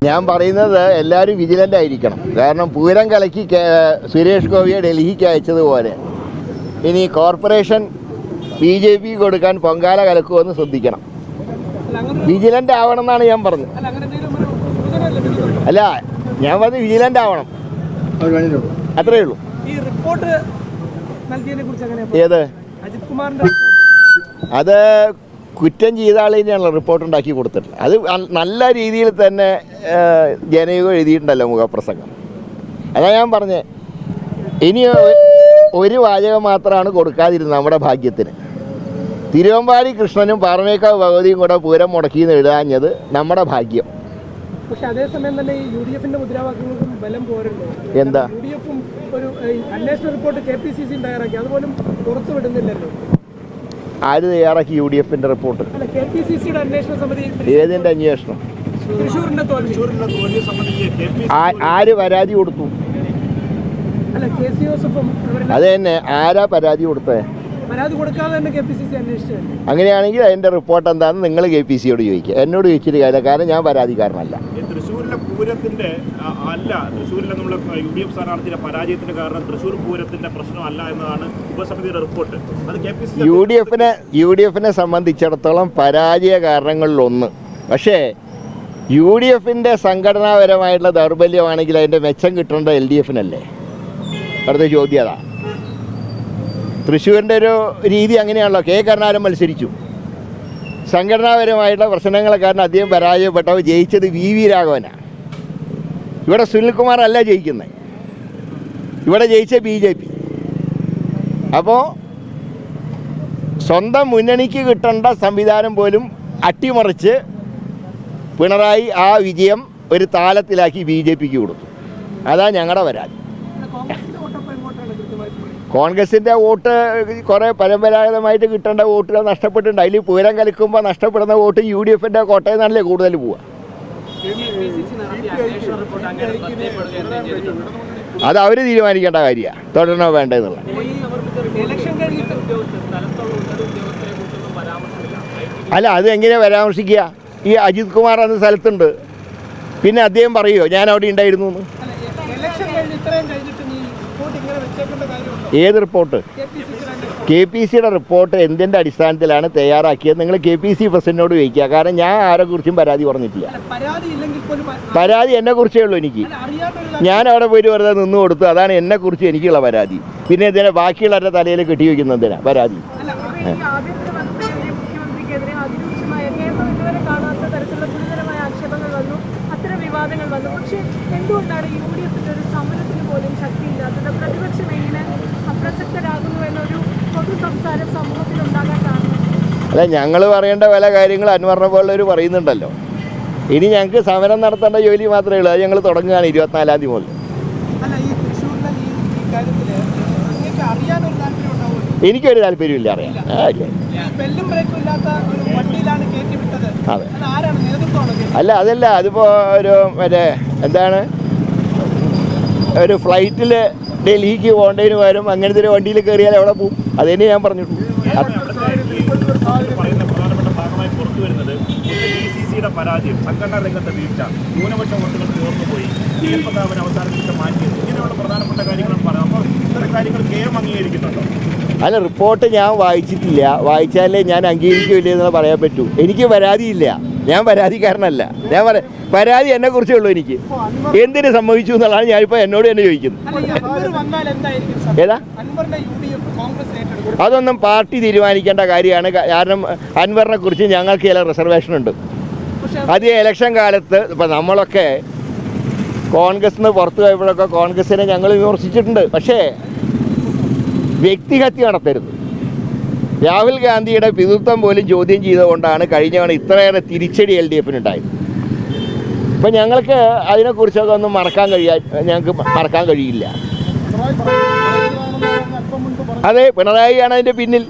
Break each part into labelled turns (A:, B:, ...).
A: ഞാൻ പറയുന്നത് എല്ലാവരും വിജിലൻ്റ് ആയിരിക്കണം. കാരണം പൂരം കലക്കി സുരേഷ് ഗോപിയെ ഡൽഹിക്ക് അയച്ചതുപോലെ ഇനി കോർപ്പറേഷൻ BJP കൊടുക്കാൻ പൊങ്കാല കലക്കുമെന്ന് ശ്രദ്ധിക്കണം. വിജിലൻ്റ് ആവണം എന്നാണ് ഞാൻ പറഞ്ഞത്. അല്ല, ഞാൻ പറഞ്ഞത് വിജിലൻ്റ് ആവണം, അത്രയേ ഉള്ളൂ. ഏത് അത് കുറ്റം ചെയ്ത ആളിനെയാണല്ലോ റിപ്പോർട്ട് ഉണ്ടാക്കി കൊടുത്തിട്ടില്ല. അത് നല്ല രീതിയിൽ തന്നെ ജനയുഗം എഴുതിയിട്ടുണ്ടല്ലോ മുഖപ്രസംഗം. അതാ ഞാൻ പറഞ്ഞത്. ഇനി ഒരു വാചകം മാത്രമാണ് കൊടുക്കാതിരുന്നത് നമ്മുടെ ഭാഗ്യത്തിന്. തിരുവമ്പാടി കൃഷ്ണനും പാറമേക്കാവ് ഭഗവതിയും കൂടെ പൂരം മുടക്കിയെന്ന് എഴുതാഞ്ഞത് നമ്മുടെ ഭാഗ്യം.
B: പക്ഷെ അതേസമയം തന്നെ ഈ UDF-ന്റെ മുദ്രാവാക്യങ്ങൾക്കും ബലം പോരല്ലോ. എന്താ UDF-ഉം ഒരു അന്വേഷണ റിപ്പോർട്ട് KPCC തയ്യാറാക്കി, അതുപോലും പുറത്തു വിടുന്നില്ലല്ലോ.
A: ആര് തയ്യാറാക്കി UDF-ന്റെ റിപ്പോർട്ട്?
B: KPCCയുടെ അന്വേഷണ സമിതി.
A: ഏതിന്റെ അന്വേഷണം?
B: തൃശ്ശൂരിന്റെ തോൽവി സംബന്ധിച്ച്
A: ആര് പരാതി കൊടുത്തു?
B: അല്ല, KC ജോസഫും
A: അത് തന്നെ. ആരാ പരാതി കൊടുത്തത്?
B: പരാതി കൊടുക്കാതെ തന്നെ KPCC അന്വേഷിച്ചത്.
A: അങ്ങനെയാണെങ്കിൽ അതിന്റെ റിപ്പോർട്ട് എന്താണെന്ന് നിങ്ങൾ KPCയോട് ചോദിക്കുക. എന്നോട് ചോദിച്ചിട്ട് കാര്യം, കാരണം ഞാൻ പരാതിക്കാരനല്ല.
C: തൃശ്ശൂരിലെ പൂരത്തിന്റെ തൃശ്ശൂരിലെ നമ്മളെ UDF സ്ഥാനാർത്ഥിയുടെ പരാജയത്തിന് കാരണം തൃശ്ശൂർ പൂരത്തിന്റെ പ്രശ്നമല്ല എന്നതാണ് ഉപസമിതിയുടെ റിപ്പോർട്ട്. അത് UDF-നെ സംബന്ധിച്ചിടത്തോളം പരാജയ കാരണങ്ങളിലൊന്ന്. പക്ഷേ UDF-ന്റെ സംഘടനാപരമായിട്ടുള്ള ദൗർബല്യമാണെങ്കിൽ അതിന്റെ മെച്ചം കിട്ടേണ്ട LDF-നല്ലേ? അടുത്ത ചോദ്യം അതാ. തൃശ്ശൂരിൻ്റെ ഒരു രീതി അങ്ങനെയാണല്ലോ. കരുണാകരൻ മത്സരിച്ചു. സംഘടനാപരമായിട്ടുള്ള പ്രശ്നങ്ങളെ കാരണം അദ്ദേഹം പരാജയപ്പെട്ടവർ ജയിച്ചത് VV രാഘവനാണ്. ഇവിടെ സുനിൽകുമാർ അല്ല ജയിക്കുന്നത്, ഇവിടെ ജയിച്ച BJP. അപ്പോൾ സ്വന്തം മുന്നണിക്ക് കിട്ടേണ്ട സംവിധാനം പോലും അട്ടിമറിച്ച് പിണറായി ആ വിജയം ഒരു താലത്തിലാക്കി BJPക്ക് കൊടുത്തു. അതാ ഞങ്ങളുടെ പരാതി. കോൺഗ്രസിൻ്റെ വോട്ട് കുറേ പരമ്പരാഗതമായിട്ട് കിട്ടേണ്ട വോട്ടുകൾ നഷ്ടപ്പെട്ടിട്ടുണ്ട്. അതിൽ പൂരം കലക്കുമ്പോൾ നഷ്ടപ്പെടുന്ന വോട്ട് UDF-ന്റെ കോട്ടയിൽ നിന്നല്ലേ കൂടുതൽ പോവുക. അത് അവർ തീരുമാനിക്കേണ്ട കാര്യമാണ്, തുടരണോ വേണ്ടതെന്നുള്ള. അല്ല, അത് എങ്ങനെയാണ് പരാമർശിക്കുക? ഈ അജിത് കുമാർ അന്ന് സ്ഥലത്തുണ്ട്, പിന്നെ അദ്ദേഹം പറയുമോ ഞാൻ അവിടെ ഉണ്ടായിരുന്നു എന്ന്? ഏത് റിപ്പോർട്ട്? KPCയുടെ റിപ്പോർട്ട് എന്തിൻ്റെ അടിസ്ഥാനത്തിലാണ് തയ്യാറാക്കിയത്? നിങ്ങൾ KPC പ്രസിഡന്റിനോട് ചോദിക്കുക. കാരണം ഞാൻ ആരെക്കുറിച്ചും പരാതി പറഞ്ഞിട്ടില്ല. പരാതി എന്നെക്കുറിച്ചേ ഉള്ളൂ എനിക്ക്. ഞാൻ അവിടെ പോയിട്ട് വെറുതെ നിന്ന് കൊടുത്തു, അതാണ് എന്നെക്കുറിച്ച് എനിക്കുള്ള പരാതി. പിന്നെ എന്തിനാ ബാക്കിയുള്ളവരുടെ തലയിൽ കെട്ടി വയ്ക്കുന്നതിനാ പരാതി?
D: വിവാദങ്ങൾ വന്നു. പക്ഷേ എന്തുകൊണ്ടാണ് UDF-ന്റെ ഒരു സമരത്തിന് പോലും ശക്തിയില്ലാത്തത്? പ്രതിപക്ഷം എങ്ങനെ അപ്രസക്തരാകുന്നു എന്നൊരു പൊതു സംസാരം സമൂഹത്തിൽ ഉണ്ടാകാൻ കാരണം?
A: അല്ല, ഞങ്ങൾ പറയേണ്ട പല കാര്യങ്ങൾ അൻവറിനെ പോലുള്ളവർ പറയുന്നുണ്ടല്ലോ. ഇനി ഞങ്ങൾക്ക് സമരം നടത്തേണ്ട ജോലി മാത്രമേ ഉള്ളൂ. അത് ഞങ്ങൾ തുടങ്ങുകയാണ് 24-ാം തീയതി മുതൽ. എനിക്കൊരു താല്പര്യമില്ല അറിയാൻ. അതെ, അല്ല അതല്ല, അതിപ്പോൾ ഒരു മറ്റേ എന്താണ്, ഒരു ഫ്ലൈറ്റിൽ ഡൽഹിക്ക് പോകേണ്ടതിന് പകരം അങ്ങനത്തെ ഒരു വണ്ടിയിൽ കയറിയാൽ എവിടെ പോകും? അതന്നെ ഞാൻ പറഞ്ഞിട്ടുള്ളൂ.
C: പരാജയം, സംഘടനാ രംഗത്തെ വീഴ്ച, ന്യൂനപക്ഷ വോട്ടുകൾ ചോർന്നുപോയി, അവസാനത്തെ മാറ്റിയത്, ഇങ്ങനെയുള്ള പ്രധാനപ്പെട്ട കാര്യങ്ങളും പറയാം. അപ്പോൾ ഇത്തരം കാര്യങ്ങൾ KM അംഗീകരിക്കുന്നുണ്ടോ?
A: അല്ല, റിപ്പോർട്ട് ഞാൻ വായിച്ചിട്ടില്ല. വായിച്ചാലേ ഞാൻ അംഗീകരിക്കില്ല എന്ന് പറയാൻ പറ്റൂ. എനിക്ക് പരാതിയില്ല, ഞാൻ പരാതിക്കാരനല്ല. ഞാൻ പരാതി എന്നെക്കുറിച്ചേ ഉള്ളൂ. എനിക്ക് എന്തിന് സംഭവിച്ചു എന്നുള്ളതാണ് ഞാനിപ്പോൾ എന്നോട് തന്നെ ചോദിക്കുന്നത്. ഏതാ? അതൊന്നും പാർട്ടി തീരുമാനിക്കേണ്ട കാര്യമാണ്. കാരണം അൻവറിനെ കുറിച്ച് ഞങ്ങൾക്ക് ചില റിസർവേഷൻ ഉണ്ട്. അത് ഇലക്ഷൻ കാലത്ത് ഇപ്പം നമ്മളൊക്കെ കോൺഗ്രസിൽ നിന്ന് പുറത്തു പോയപ്പോഴൊക്കെ കോൺഗ്രസിനെ ഞങ്ങൾ വിമർശിച്ചിട്ടുണ്ട്. പക്ഷേ വ്യക്തിഹത്യ നടത്തരുത്. രാഹുൽ ഗാന്ധിയുടെ പിതൃത്വം പോലും ചോദ്യം ചെയ്തുകൊണ്ടാണ് കഴിഞ്ഞ തവണ ഇത്രയേറെ തിരിച്ചടി LDF-നുണ്ടായത്. അപ്പം ഞങ്ങൾക്ക് അതിനെക്കുറിച്ചൊക്കെ ഒന്നും ഞങ്ങൾക്ക് മറക്കാൻ കഴിയില്ല. അതെ, പിണറായിയാണ് അതിൻ്റെ പിന്നിൽ.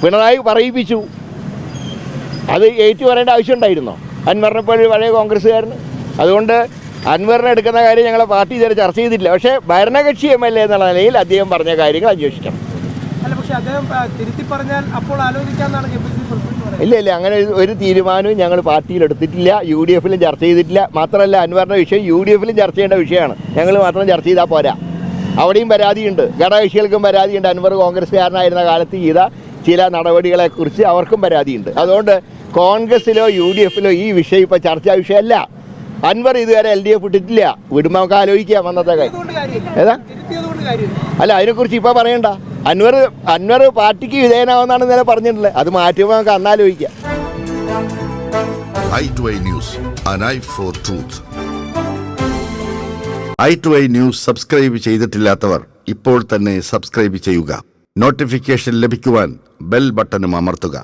A: പിണറായി പറയിപ്പിച്ചു. അത് ഏറ്റു പറയേണ്ട ആവശ്യമുണ്ടായിരുന്നോ അൻവറിനെ പോലെ പഴയ കോൺഗ്രസ്സുകാരന്? അതുകൊണ്ട് അൻവറിനെ എടുക്കുന്ന കാര്യം ഞങ്ങളെ പാർട്ടി ഇതുവരെ ചർച്ച ചെയ്തിട്ടില്ല. പക്ഷേ ഭരണകക്ഷി MLA എന്നുള്ള നിലയിൽ അദ്ദേഹം പറഞ്ഞ കാര്യങ്ങൾ അന്വേഷിക്കണം.
B: അല്ല, പക്ഷേ അദ്ദേഹം തിരുത്തി പറഞ്ഞാൽ അപ്പോൾ ആലോചിക്കാമെന്നാണ് KPCC പ്രസിഡന്റ് പറയുന്നത്.
A: ഇല്ല അങ്ങനെ ഒരു തീരുമാനവും ഞങ്ങൾ പാർട്ടിയിൽ എടുത്തിട്ടില്ല, യു ഡി എഫിലും ചർച്ച ചെയ്തിട്ടില്ല. മാത്രമല്ല അൻവറിൻ്റെ വിഷയം യു ഡി എഫിലും ചർച്ച ചെയ്യേണ്ട വിഷയമാണ്. ഞങ്ങൾ മാത്രം ചർച്ച ചെയ്താൽ പോരാ, അവിടെയും പരാതിയുണ്ട്, ഘടകകക്ഷികൾക്കും പരാതിയുണ്ട്. അൻവർ കോൺഗ്രസ്സുകാരനായിരുന്ന കാലത്ത് ചെയ്ത ചില നടപടികളെക്കുറിച്ച് അവർക്കും പരാതിയുണ്ട്. അതുകൊണ്ട് കോൺഗ്രസ്സിലോ യു ഡി എഫിലോ ഈ വിഷയം ഇപ്പോൾ ചർച്ചാ വിഷയമല്ല. അൻവർ ഇതുവരെ LDF ഇട്ടിട്ടില്ല, വിടുമ്പോൾ നമുക്ക് ആലോചിക്കാം അന്നത്തെ കാര്യം. ഏതാ അല്ല, അതിനെക്കുറിച്ച് ഇപ്പോൾ പറയണ്ട. അൻവർ പാർട്ടിക്ക് വിധേയനാവുന്നതാണ് ഇന്നലെ പറഞ്ഞിട്ടുള്ളത്. അത് മാറ്റുമ്പോൾ നമുക്ക് അന്നാലോചിക്കാം.
E: i2i News, an eye for truth. i2i News subscribe ചെയ്തിട്ടില്ലാത്തവർ ഇപ്പോൾ തന്നെ സബ്സ്ക്രൈബ് ചെയ്യുക. നോട്ടിഫിക്കേഷൻ ലഭിക്കുവാൻ ബെൽ ബട്ടണും അമർത്തുക.